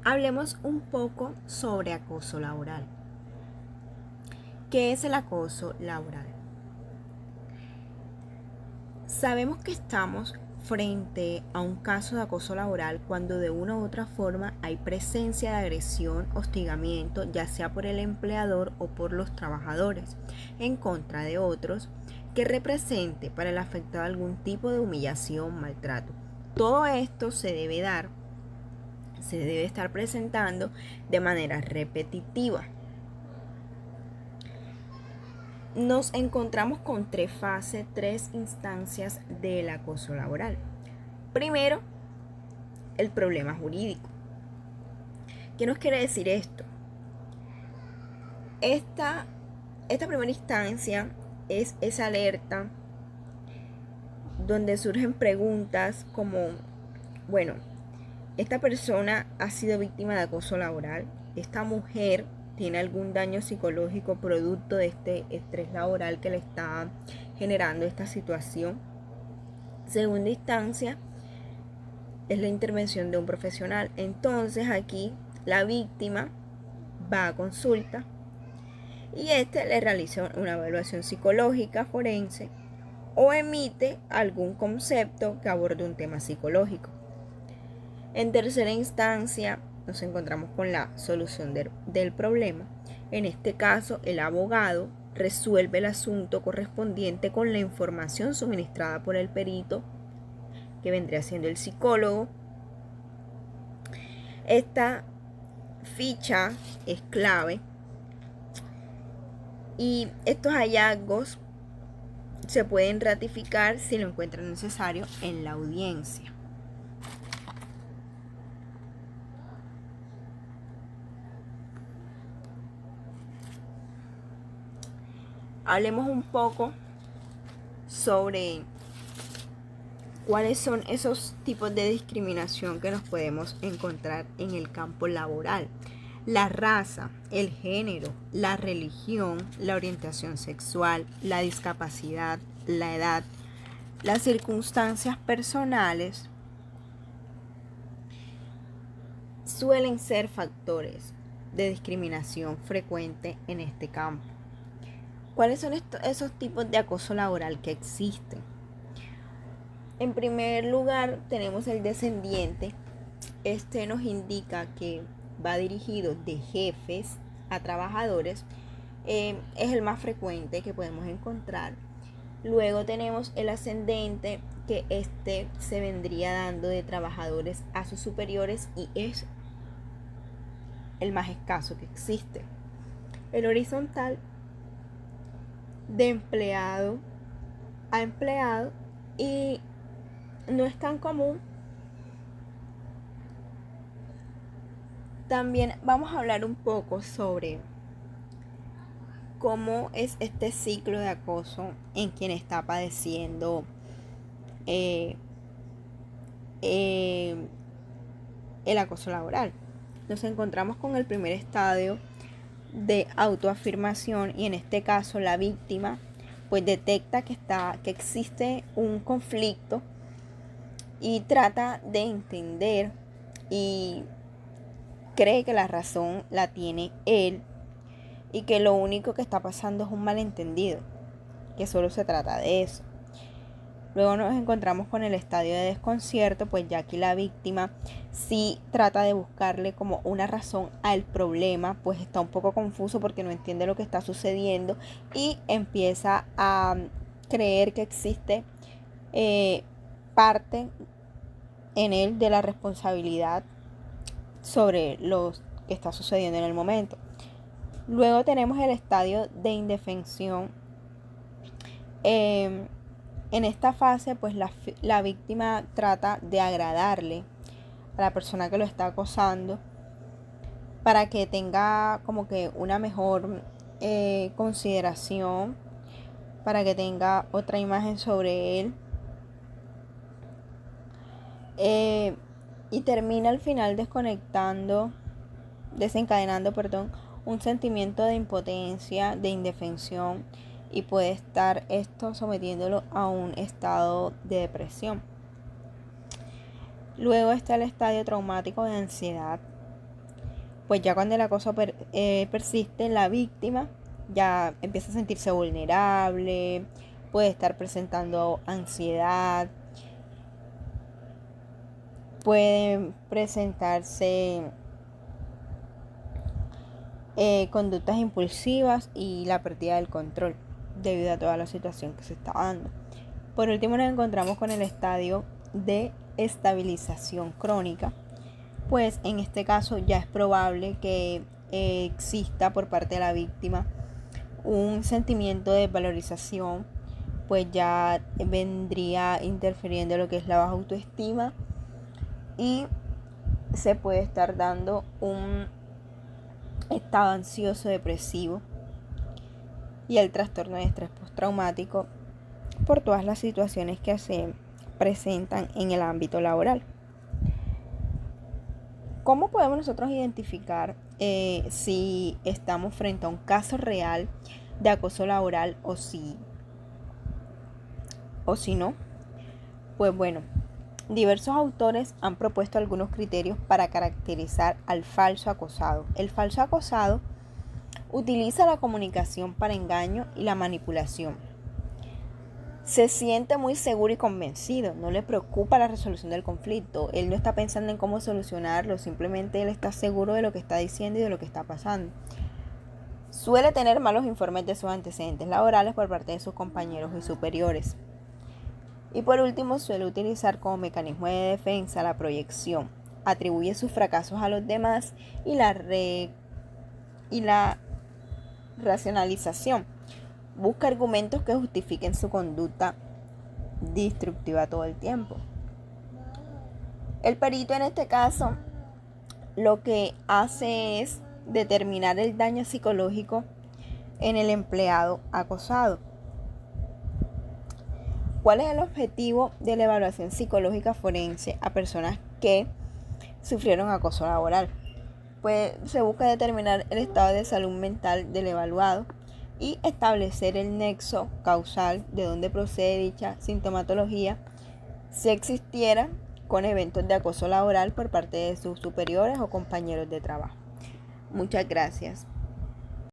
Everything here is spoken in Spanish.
Hablemos un poco sobre acoso laboral. ¿Qué es el acoso laboral? Sabemos que estamos frente a un caso de acoso laboral cuando de una u otra forma hay presencia de agresión, hostigamiento, ya sea por el empleador o por los trabajadores, en contra de otros, que represente para el afectado algún tipo de humillación, maltrato. Todo esto se debe estar presentando de manera repetitiva. Nos encontramos con tres fases, tres instancias del acoso laboral. Primero, el problema jurídico. ¿Qué nos quiere decir esto? Esta primera instancia es esa alerta donde surgen preguntas como, bueno, esta persona ha sido víctima de acoso laboral, esta mujer tiene algún daño psicológico producto de este estrés laboral que le está generando esta situación. Segunda instancia es la intervención de un profesional. Entonces aquí la víctima va a consulta y le realiza una evaluación psicológica forense o emite algún concepto que aborde un tema psicológico. En tercera instancia nos encontramos con la solución del problema. En este caso, el abogado resuelve el asunto correspondiente con la información suministrada por el perito, que vendría siendo el psicólogo. Esta ficha es clave y estos hallazgos se pueden ratificar si lo encuentran necesario en la audiencia. Hablemos un poco sobre cuáles son esos tipos de discriminación que nos podemos encontrar en el campo laboral. La raza, el género, la religión, la orientación sexual, la discapacidad, la edad, las circunstancias personales suelen ser factores de discriminación frecuente en este campo. ¿Cuáles son esos tipos de acoso laboral que existen? En primer lugar, tenemos el descendiente. Este nos indica que va dirigido de jefes a trabajadores. Es el más frecuente que podemos encontrar. Luego tenemos el ascendente, que se vendría dando de trabajadores a sus superiores y es el más escaso que existe. El horizontal, de empleado a empleado, y no es tan común. También vamos a hablar un poco sobre cómo es este ciclo de acoso en quien está padeciendo el acoso laboral. Nos encontramos con el primer estadio de autoafirmación y en este caso la víctima pues detecta que existe un conflicto y trata de entender y cree que la razón la tiene él y que lo único que está pasando es un malentendido, que solo se trata de eso. Luego nos encontramos con el estadio de desconcierto, pues ya aquí la víctima sí trata de buscarle como una razón al problema, pues está un poco confuso porque no entiende lo que está sucediendo y empieza a creer que existe parte en él de la responsabilidad sobre lo que está sucediendo en el momento. Luego tenemos el estadio de indefensión. En esta fase, pues la víctima trata de agradarle a la persona que lo está acosando para que tenga como que una mejor consideración, para que tenga otra imagen sobre él. Y termina al final desencadenando un sentimiento de impotencia, de indefensión, y puede estar esto sometiéndolo a un estado de depresión. Luego está el estadio traumático de ansiedad. Pues ya cuando el acoso persiste, la víctima ya empieza a sentirse vulnerable, puede estar presentando ansiedad, pueden presentarse conductas impulsivas y la pérdida del control debido a toda la situación que se está dando. Por último, nos encontramos con el estadio de estabilización crónica, pues en este caso ya es probable que exista por parte de la víctima un sentimiento de valorización, pues ya vendría interfiriendo lo que es la baja autoestima y se puede estar dando un estado ansioso depresivo y el trastorno de estrés postraumático por todas las situaciones que se presentan en el ámbito laboral. ¿Cómo podemos nosotros identificar si estamos frente a un caso real de acoso laboral o si no? Pues bueno, diversos autores han propuesto algunos criterios para caracterizar al falso acosado. El falso acosado utiliza la comunicación para engaño y la manipulación. Se siente muy seguro y convencido, no le preocupa la resolución del conflicto, él no está pensando en cómo solucionarlo, simplemente él está seguro de lo que está diciendo y de lo que está pasando. Suele tener malos informes de sus antecedentes laborales por parte de sus compañeros y superiores. Y por último, suele utilizar como mecanismo de defensa la proyección, atribuye sus fracasos a los demás y la racionalización. Busca argumentos que justifiquen su conducta destructiva todo el tiempo. El perito en este caso lo que hace es determinar el daño psicológico en el empleado acosado. ¿Cuál es el objetivo de la evaluación psicológica forense a personas que sufrieron acoso laboral? Pues se busca determinar el estado de salud mental del evaluado y establecer el nexo causal de dónde procede dicha sintomatología si existiera con eventos de acoso laboral por parte de sus superiores o compañeros de trabajo. Muchas gracias.